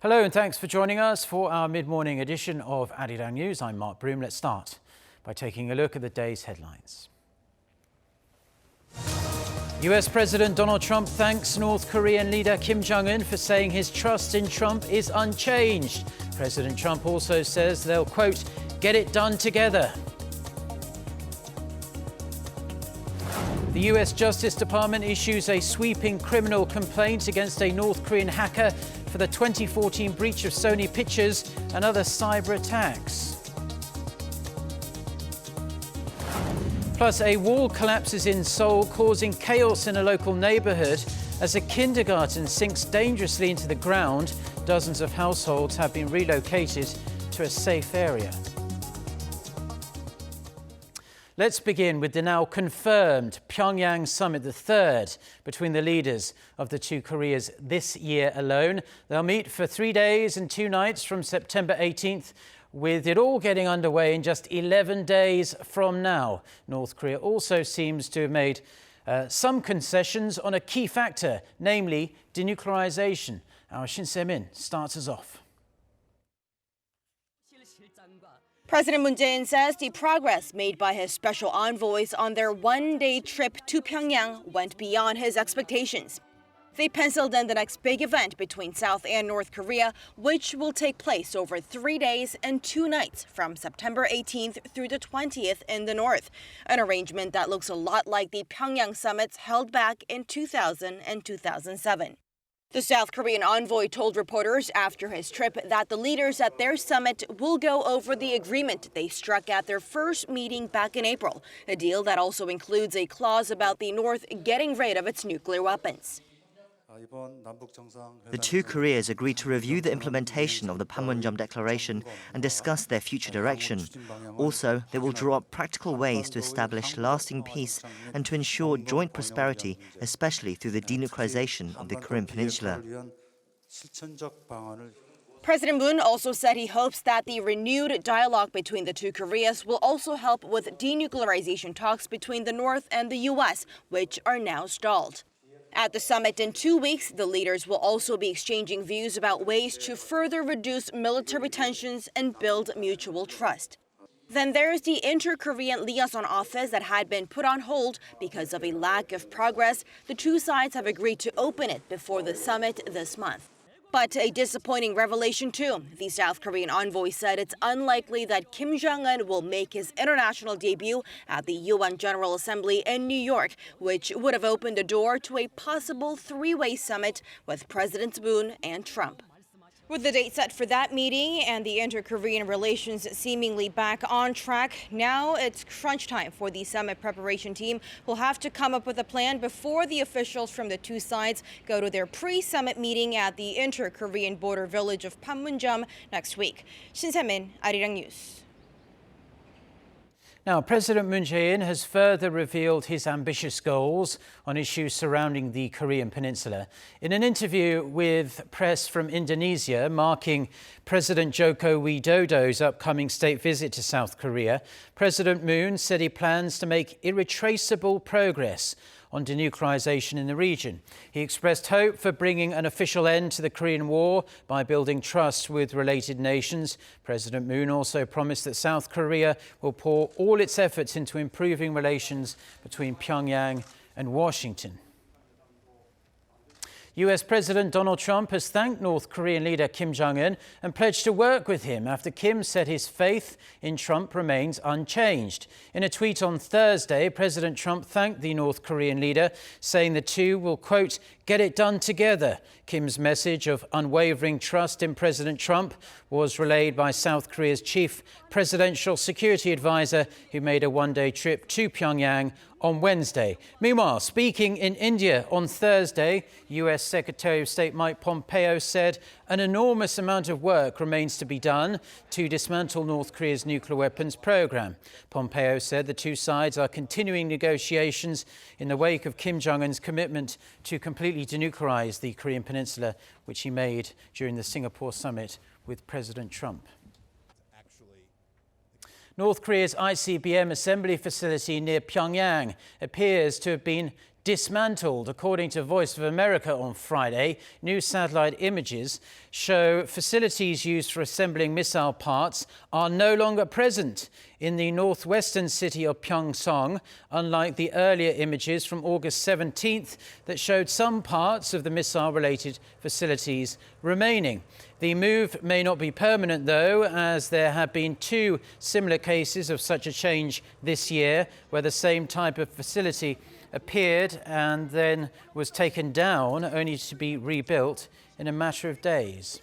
Hello and thanks for joining us for our mid-morning edition of Arirang News. I'm Mark Broom. Let's start by taking a look at the day's headlines. US President Donald Trump thanks North Korean leader Kim Jong-un for saying his trust in Trump is unchanged. President Trump also says they'll, quote, get it done together. The US Justice Department issues a sweeping criminal complaint against a North Korean hacker for the 2014 breach of Sony Pictures and other cyber attacks. Plus, a wall collapses in Seoul, causing chaos in a local neighborhood as a kindergarten sinks dangerously into the ground. Dozens of households have been relocated to a safe area. Let's begin with the now confirmed Pyongyang summit, the third between the leaders of the two Koreas this year alone. They'll meet for 3 days and 2 nights from September 18th, with it all getting underway in just 11 days from now. North Korea also seems to have made some concessions on a key factor, namely denuclearization. Our Shin Se-min starts us off. President Moon Jae-in says the progress made by his special envoys on their one-day trip to Pyongyang went beyond his expectations. They penciled in the next big event between South and North Korea, which will take place over 3 days and 2 nights from September 18th through the 20th in the north, an arrangement that looks a lot like the Pyongyang summits held back in 2000 and 2007. The South Korean envoy told reporters after his trip that the leaders at their summit will go over the agreement they struck at their first meeting back in April, a deal that also includes a clause about the North getting rid of its nuclear weapons. The two Koreas agreed to review the implementation of the Panmunjom Declaration and discuss their future direction. Also, they will draw up practical ways to establish lasting peace and to ensure joint prosperity, especially through the denuclearization of the Korean Peninsula. President Moon also said he hopes that the renewed dialogue between the two Koreas will also help with denuclearization talks between the North and the U.S., which are now stalled. At the summit in 2 weeks, the leaders will also be exchanging views about ways to further reduce military tensions and build mutual trust. Then there's the Inter-Korean Liaison Office that had been put on hold because of a lack of progress. The two sides have agreed to open it before the summit this month. But a disappointing revelation too. The South Korean envoy said it's unlikely that Kim Jong-un will make his international debut at the UN General Assembly in New York, which would have opened the door to a possible three-way summit with Presidents Moon and Trump. With the date set for that meeting and the inter-Korean relations seemingly back on track, now it's crunch time for the summit preparation team, who'll have to come up with a plan before the officials from the two sides go to their pre-summit meeting at the inter-Korean border village of Panmunjom next week. Shin Se-min, Arirang News. Now, President Moon Jae-in has further revealed his ambitious goals on issues surrounding the Korean Peninsula. In an interview with press from Indonesia, marking President Joko Widodo's upcoming state visit to South Korea, President Moon said he plans to make irretraceable progress on denuclearization in the region. He expressed hope for bringing an official end to the Korean War by building trust with related nations. President Moon also promised that South Korea will pour all its efforts into improving relations between Pyongyang and Washington. US President Donald Trump has thanked North Korean leader Kim Jong-un and pledged to work with him after Kim said his faith in Trump remains unchanged. In a tweet on Thursday, President Trump thanked the North Korean leader, saying the two will, quote, get it done together. Kim's message of unwavering trust in President Trump was relayed by South Korea's chief presidential security advisor, who made a one-day trip to Pyongyang on Wednesday. Meanwhile, speaking in India on Thursday, US Secretary of State Mike Pompeo said an enormous amount of work remains to be done to dismantle North Korea's nuclear weapons program. Pompeo said the two sides are continuing negotiations in the wake of Kim Jong-un's commitment to completely denuclearize the Korean Peninsula, which he made during the Singapore summit with President Trump. North Korea's ICBM assembly facility near Pyongyang appears to have been dismantled. According to Voice of America on Friday, new satellite images show facilities used for assembling missile parts are no longer present in the northwestern city of Pyongsong, unlike the earlier images from August 17th that showed some parts of the missile-related facilities remaining. The move may not be permanent, though, as there have been two similar cases of such a change this year, where the same type of facility appeared and then was taken down, only to be rebuilt in a matter of days.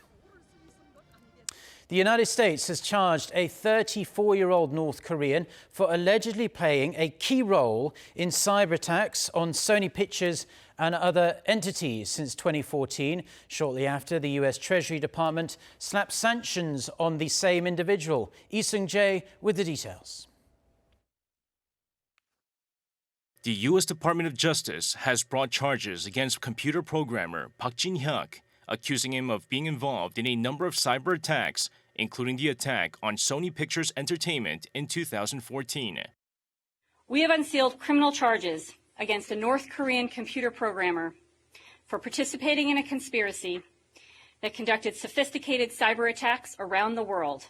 The United States has charged a 34-year-old North Korean for allegedly playing a key role in cyberattacks on Sony Pictures and other entities since 2014, shortly after the U.S. Treasury Department slapped sanctions on the same individual. Lee Seung-jae with the details. The U.S. Department of Justice has brought charges against computer programmer Park Jin-hyuk, accusing him of being involved in a number of cyber attacks, including the attack on Sony Pictures Entertainment in 2014. We have unsealed criminal charges against a North Korean computer programmer for participating in a conspiracy that conducted sophisticated cyber attacks around the world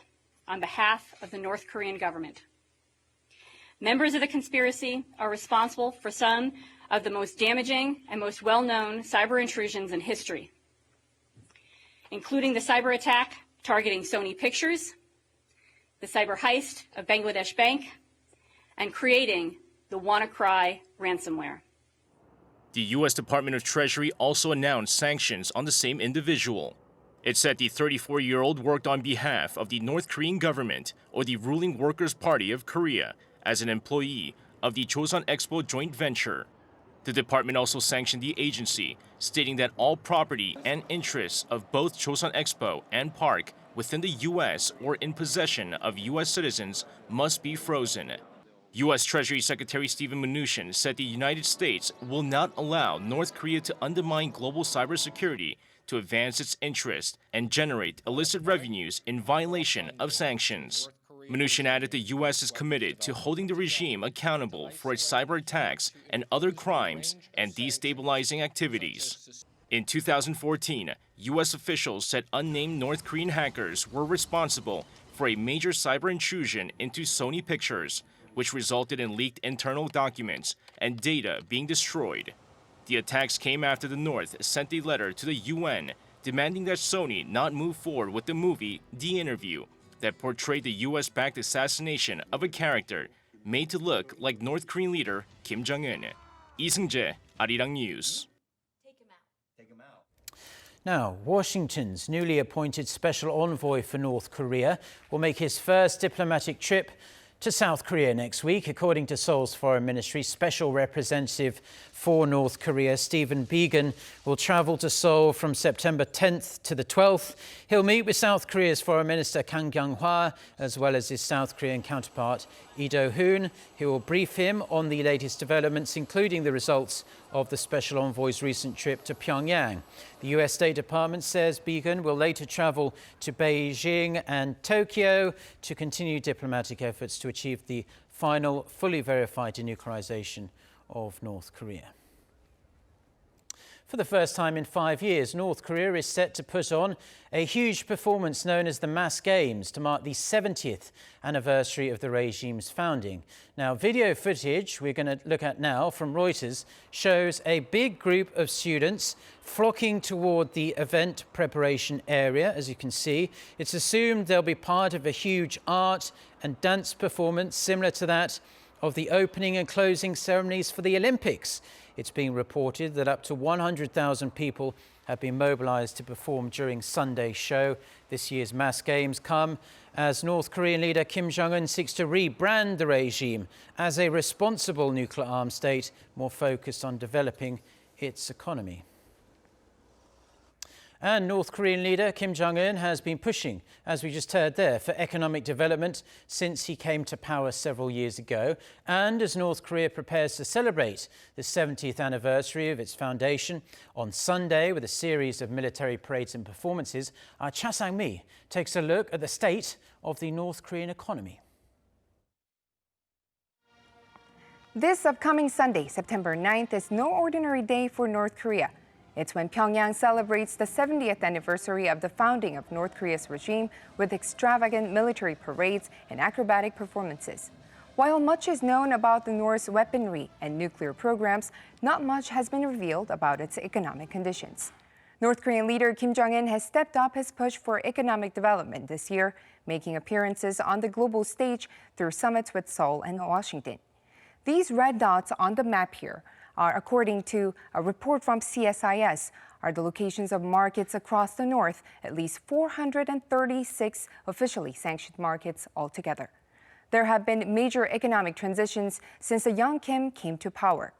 on behalf of the North Korean government. Members of the conspiracy are responsible for some of the most damaging and most well-known cyber intrusions in history, including the cyber attack targeting Sony Pictures, the cyber heist of Bangladesh Bank, and creating the WannaCry ransomware. The U.S. Department of Treasury also announced sanctions on the same individual. It said the 34-year-old worked on behalf of the North Korean government or the ruling Workers' Party of Korea as an employee of the Chosun Expo joint venture. The department also sanctioned the agency, stating that all property and interests of both Chosun Expo and Park within the U.S. or in possession of U.S. citizens must be frozen. U.S. Treasury Secretary Steven Mnuchin said the United States will not allow North Korea to undermine global cybersecurity to advance its interests and generate illicit revenues in violation of sanctions. Mnuchin added the U.S. is committed to holding the regime accountable for its cyber attacks and other crimes and destabilizing activities. In 2014, U.S. officials said unnamed North Korean hackers were responsible for a major cyber intrusion into Sony Pictures, which resulted in leaked internal documents and data being destroyed. The attacks came after the North sent a letter to the UN demanding that Sony not move forward with the movie The Interview that portrayed the U.S.-backed assassination of a character made to look like North Korean leader Kim Jong-un. Lee Seung-jae, Arirang News. Now, Washington's newly appointed special envoy for North Korea will make his first diplomatic trip to South Korea next week. According to Seoul's Foreign Ministry, Special Representative for North Korea, Stephen Biegun, will travel to Seoul from September 10th to the 12th. He'll meet with South Korea's Foreign Minister Kang Kyung-hwa, as well as his South Korean counterpart, Lee Do-hoon. He will brief him on the latest developments, including the results of the special envoy's recent trip to Pyongyang. The U.S. State Department says Biegun will later travel to Beijing and Tokyo to continue diplomatic efforts to achieve the final, fully verified denuclearization of North Korea. For the first time in 5 years, North Korea is set to put on a huge performance known as the Mass Games to mark the 70th anniversary of the regime's founding. Now, video footage we're going to look at now from Reuters shows a big group of students flocking toward the event preparation area. As you can see, it's assumed they'll be part of a huge art and dance performance similar to that of the opening and closing ceremonies for the Olympics. It's being reported that up to 100,000 people have been mobilized to perform during Sunday's show. This year's Mass Games come as North Korean leader Kim Jong-un seeks to rebrand the regime as a responsible nuclear armed state, more focused on developing its economy. And North Korean leader Kim Jong-un has been pushing, as we just heard there, for economic development since he came to power several years ago. And as North Korea prepares to celebrate the 70th anniversary of its foundation on Sunday with a series of military parades and performances, our Cha Sang-mi takes a look at the state of the North Korean economy. This upcoming Sunday, September 9th, is no ordinary day for North Korea. It's when Pyongyang celebrates the 70th anniversary of the founding of North Korea's regime with extravagant military parades and acrobatic performances. While much is known about the North's weaponry and nuclear programs, not much has been revealed about its economic conditions. North Korean leader Kim Jong-un has stepped up his push for economic development this year, making appearances on the global stage through summits with Seoul and Washington. These red dots on the map here are, according to a report from CSIS, are the locations of markets across the North, at least 436 officially sanctioned markets altogether. There have been major economic transitions since the young Kim came to power.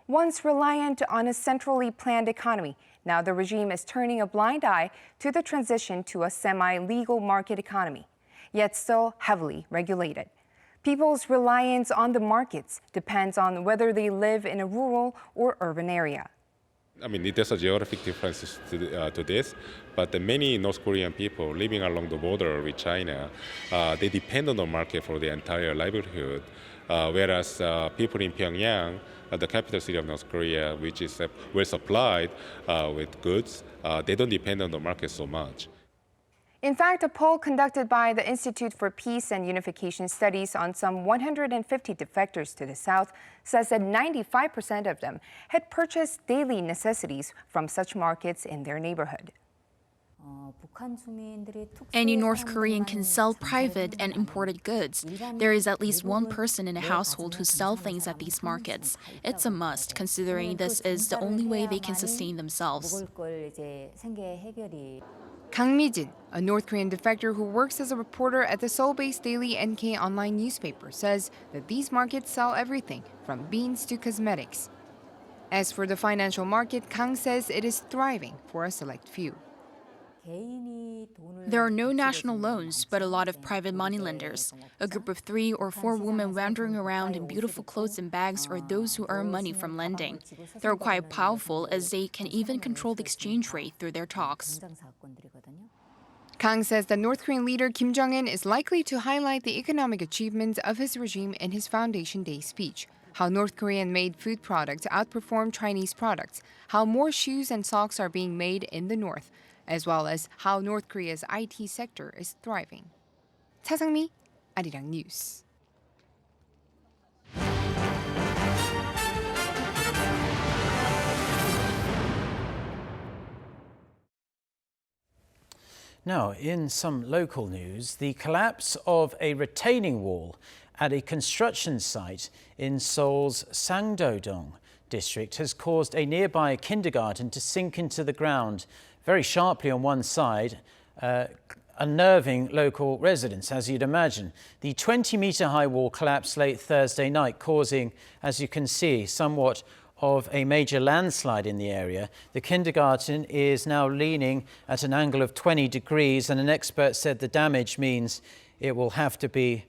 Once reliant on a centrally planned economy, now the regime is turning a blind eye to the transition to a semi-legal market economy, yet still heavily regulated. People's reliance on the markets depends on whether they live in a rural or urban area. I mean, there's a geographic difference to this, but many North Korean people living along the border with China, they depend on the market for their entire livelihood, whereas people in Pyongyang, the capital city of North Korea, which is well supplied with goods, they don't depend on the market so much. In fact, a poll conducted by the Institute for Peace and Unification Studies on some 150 defectors to the south says that 95% of them had purchased daily necessities from such markets in their neighborhood. Any North Korean can sell private and imported goods. There is at least one person in a household who sells things at these markets. It's a must, considering this is the only way they can sustain themselves. Kang Mi-jin, a North Korean defector who works as a reporter at the Seoul-based daily NK online newspaper, says that these markets sell everything from beans to cosmetics. As for the financial market, Kang says it is thriving for a select few. There are no national loans, but a lot of private moneylenders. A group of 3 or 4 women wandering around in beautiful clothes and bags are those who earn money from lending. They're quite powerful, as they can even control the exchange rate through their talks. Kang says that North Korean leader Kim Jong-un is likely to highlight the economic achievements of his regime in his Foundation Day speech. How North Korean-made food products outperform Chinese products, how more shoes and socks are being made in the North, as well as how North Korea's IT sector is thriving. Cha Sang-mi, Arirang News. Now, in some local news, the collapse of a retaining wall at a construction site in Seoul's Sangdo-dong district has caused a nearby kindergarten to sink into the ground very sharply on one side, unnerving local residents, as you'd imagine. The 20-metre-high wall collapsed late Thursday night, causing, as you can see, somewhat of a major landslide in the area. The kindergarten is now leaning at an angle of 20 degrees, and an expert said the damage means it will have to be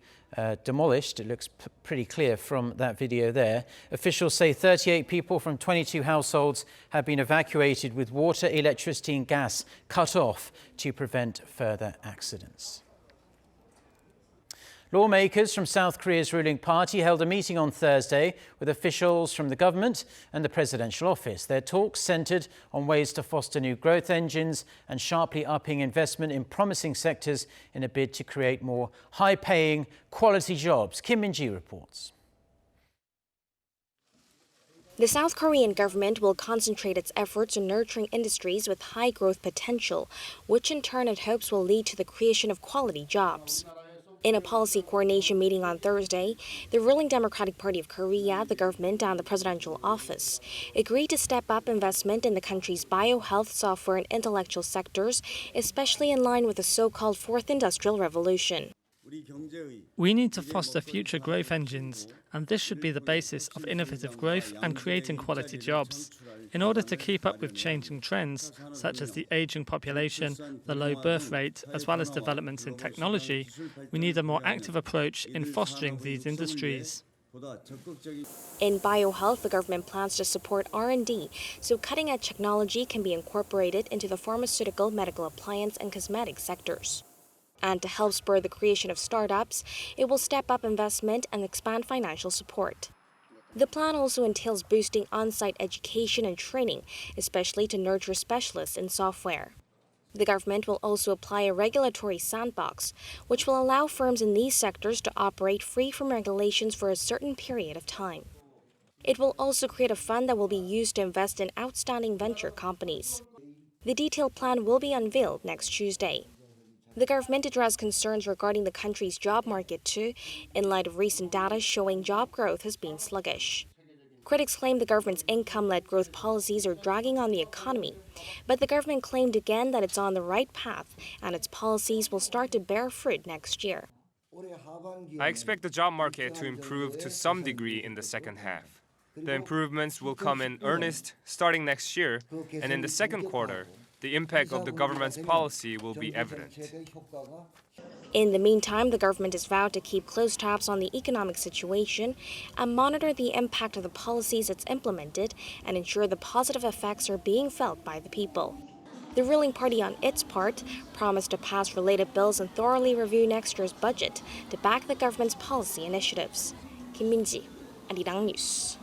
demolished. It looks pretty clear from that video there. Officials say 38 people from 22 households have been evacuated with water, electricity and gas cut off to prevent further accidents. Lawmakers from South Korea's ruling party held a meeting on Thursday with officials from the government and the presidential office. Their talks centred on ways to foster new growth engines and sharply upping investment in promising sectors in a bid to create more high-paying, quality jobs. Kim Min-ji reports. The South Korean government will concentrate its efforts on nurturing industries with high growth potential, which in turn it hopes will lead to the creation of quality jobs. In a policy coordination meeting on Thursday, the ruling Democratic Party of Korea, the government, and the presidential office agreed to step up investment in the country's biohealth, software, and intellectual sectors, especially in line with the so-called Fourth Industrial Revolution. We need to foster future growth engines, and this should be the basis of innovative growth and creating quality jobs. In order to keep up with changing trends, such as the aging population, the low birth rate, as well as developments in technology, we need a more active approach in fostering these industries. In biohealth, the government plans to support R&D, so cutting-edge technology can be incorporated into the pharmaceutical, medical appliance, and cosmetic sectors. And to help spur the creation of startups, it will step up investment and expand financial support. The plan also entails boosting on-site education and training, especially to nurture specialists in software. The government will also apply a regulatory sandbox, which will allow firms in these sectors to operate free from regulations for a certain period of time. It will also create a fund that will be used to invest in outstanding venture companies. The detailed plan will be unveiled next Tuesday. The government addressed concerns regarding the country's job market too, in light of recent data showing job growth has been sluggish. Critics claim the government's income-led growth policies are dragging on the economy, but the government claimed again that it's on the right path and its policies will start to bear fruit next year. I expect the job market to improve to some degree in the second half. The improvements will come in earnest starting next year, and in the second quarter, the impact of the government's policy will be evident. In the meantime, the government has vowed to keep close tabs on the economic situation and monitor the impact of the policies it's implemented and ensure the positive effects are being felt by the people. The ruling party, on its part, promised to pass related bills and thoroughly review next year's budget to back the government's policy initiatives. Kim Min-ji, Arirang News.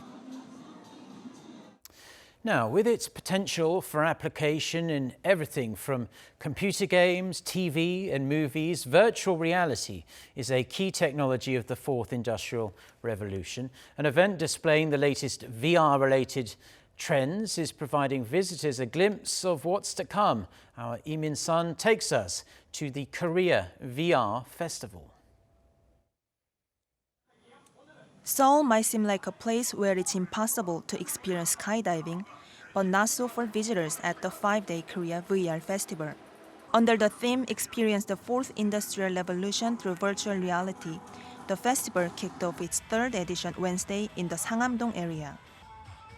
Now, with its potential for application in everything from computer games, TV and movies, virtual reality is a key technology of the fourth industrial revolution. An event displaying the latest VR-related trends is providing visitors a glimpse of what's to come. Our Lee Min-sun takes us to the Korea VR Festival. Seoul might seem like a place where it's impossible to experience skydiving, but not so for visitors at the 5-day Korea VR Festival. Under the theme Experience the Fourth Industrial Revolution through Virtual Reality, the festival kicked off its third edition Wednesday in the Sangam-dong area.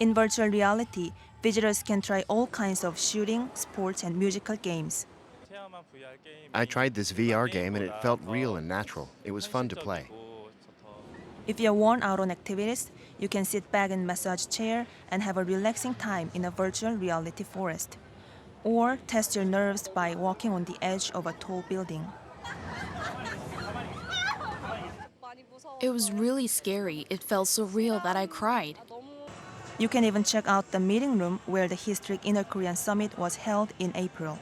In virtual reality, visitors can try all kinds of shooting, sports, and musical games. I tried this VR game and it felt real and natural. It was fun to play. If you're worn out on activities, you can sit back in a massage chair and have a relaxing time in a virtual reality forest. Or test your nerves by walking on the edge of a tall building. It was really scary. It felt so real that I cried. You can even check out the meeting room where the historic Inner Korean Summit was held in April.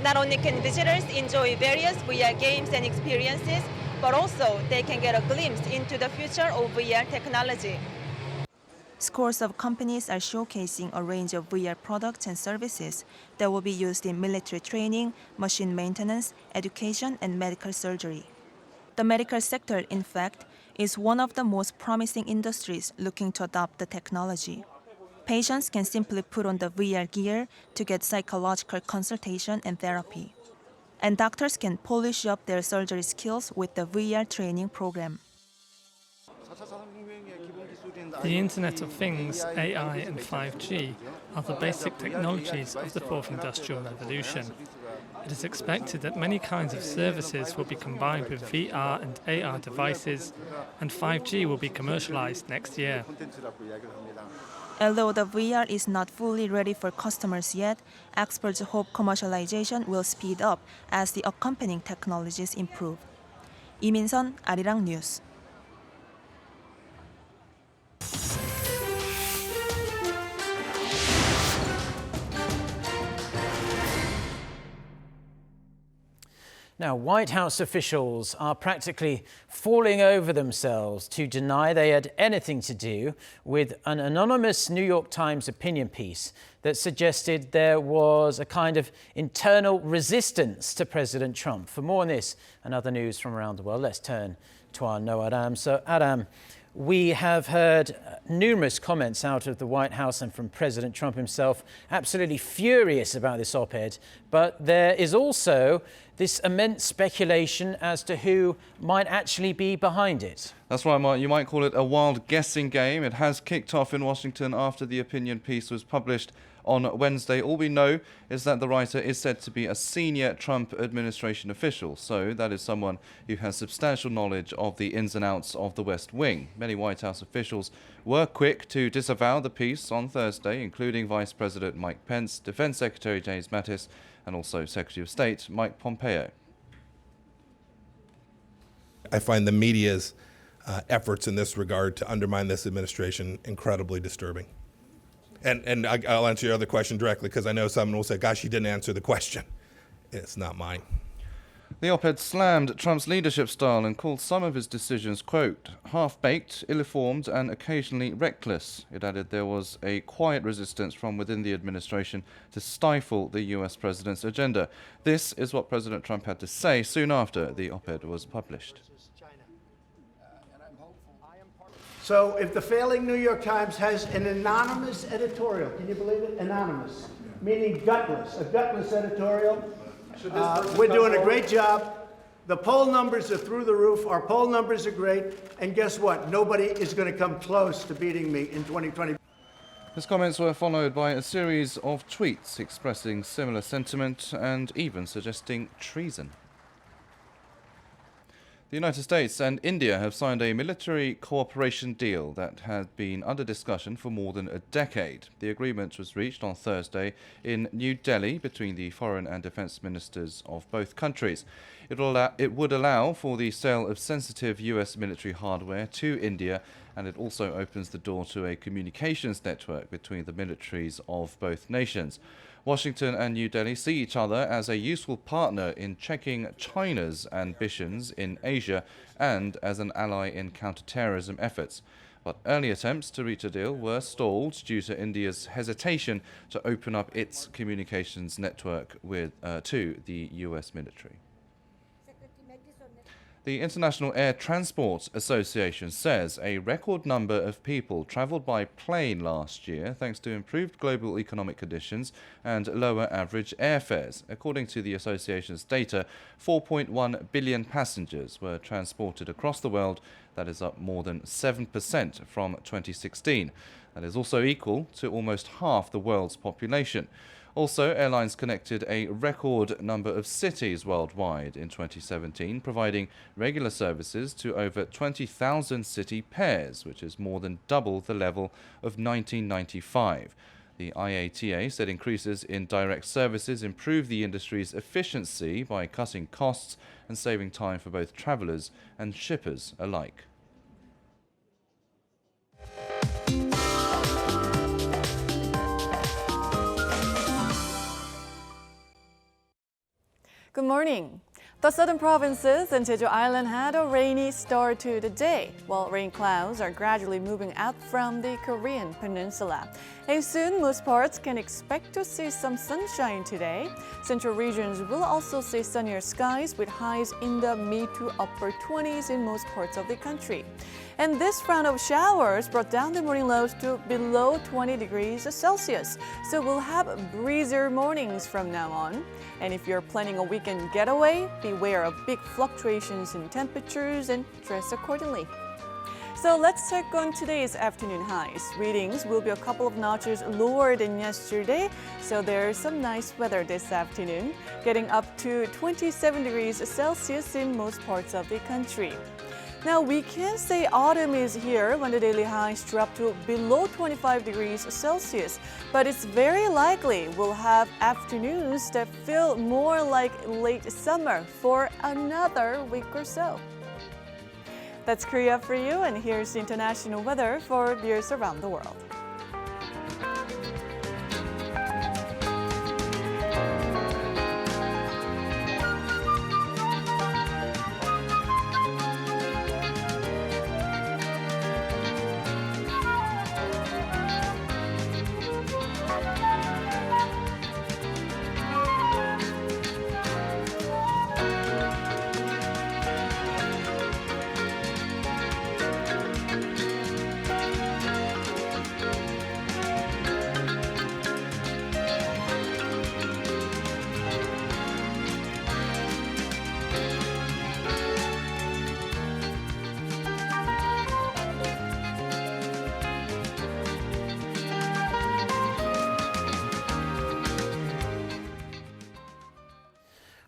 Not only can visitors enjoy various VR games and experiences, but also they can get a glimpse into the future of VR technology. Scores of companies are showcasing a range of VR products and services that will be used in military training, machine maintenance, education, and medical surgery. The medical sector, in fact, is one of the most promising industries looking to adopt the technology. Patients can simply put on the VR gear to get psychological consultation and therapy. And doctors can polish up their surgery skills with the VR training program. The Internet of Things, AI and 5G are the basic technologies of the fourth industrial revolution. It is expected that many kinds of services will be combined with VR and AR devices, and 5G will be commercialized next year. Although the VR is not fully ready for customers yet, experts hope commercialization will speed up as the accompanying technologies improve. Lee Min-sun, Arirang News. Now, White House officials are practically falling over themselves to deny they had anything to do with an anonymous New York Times opinion piece that suggested there was a kind of internal resistance to President Trump. For more on this and other news from around the world, let's turn to our Noah Adam. So, Adam, we have heard numerous comments out of the White House and from President Trump himself, absolutely furious about this op-ed. But there is also this immense speculation as to who might actually be behind it. That's right, Mark. You might call it a wild guessing game. It has kicked off in Washington after the opinion piece was published on Wednesday. All we know is that the writer is said to be a senior Trump administration official, so that is someone who has substantial knowledge of the ins and outs of the West Wing. Many White House officials were quick to disavow the piece on Thursday, including Vice President Mike Pence, Defense Secretary James Mattis, and also Secretary of State Mike Pompeo. I find the media's efforts in this regard to undermine this administration incredibly disturbing. And I'll answer your other question directly, because I know someone will say, gosh, you didn't answer the question. It's not mine. The op-ed slammed Trump's leadership style and called some of his decisions, quote, half-baked, ill-informed and occasionally reckless. It added there was a quiet resistance from within the administration to stifle the US president's agenda. This is what President Trump had to say soon after the op-ed was published. So if the failing New York Times has an anonymous editorial, can you believe it? Anonymous, meaning gutless, a gutless editorial. We're doing a great job. The poll numbers are through the roof. Our poll numbers are great. And guess what? Nobody is going to come close to beating me in 2020. His comments were followed by a series of tweets expressing similar sentiment and even suggesting treason. The United States and India have signed a military cooperation deal that had been under discussion for more than a decade. The agreement was reached on Thursday in New Delhi between the foreign and defense ministers of both countries. It would allow for the sale of sensitive US military hardware to India, and it also opens the door to a communications network between the militaries of both nations. Washington and New Delhi see each other as a useful partner in checking China's ambitions in Asia and as an ally in counterterrorism efforts. But early attempts to reach a deal were stalled due to India's hesitation to open up its communications network to the US military. The International Air Transport Association says a record number of people travelled by plane last year thanks to improved global economic conditions and lower average airfares. According to the association's data, 4.1 billion passengers were transported across the world. That is up more than 7% from 2016. That is also equal to almost half the world's population. Also, airlines connected a record number of cities worldwide in 2017, providing regular services to over 20,000 city pairs, which is more than double the level of 1995. The IATA said increases in direct services improve the industry's efficiency by cutting costs and saving time for both travellers and shippers alike. Good morning. The southern provinces and Jeju Island had a rainy start to the day, while rain clouds are gradually moving out from the Korean peninsula. And soon, most parts can expect to see some sunshine today. Central regions will also see sunnier skies with highs in the mid to upper 20s in most parts of the country. And this round of showers brought down the morning lows to below 20 degrees Celsius. So we'll have breezier mornings from now on. And if you're planning a weekend getaway, beware of big fluctuations in temperatures and dress accordingly. So let's check on today's afternoon highs. Readings will be a couple of notches lower than yesterday, so there's some nice weather this afternoon, getting up to 27 degrees Celsius in most parts of the country. Now, we can say autumn is here when the daily highs drop to below 25 degrees Celsius, but it's very likely we'll have afternoons that feel more like late summer for another week or so. That's Korea for you, and here's the international weather for viewers around the world.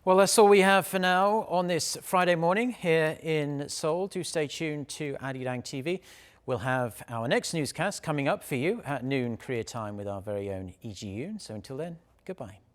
Well, that's all we have for now on this Friday morning here in Seoul. Do stay tuned to Arirang TV. We'll have our next newscast coming up for you at noon Korea time with our very own Lee Ji-yoon. So until then, goodbye.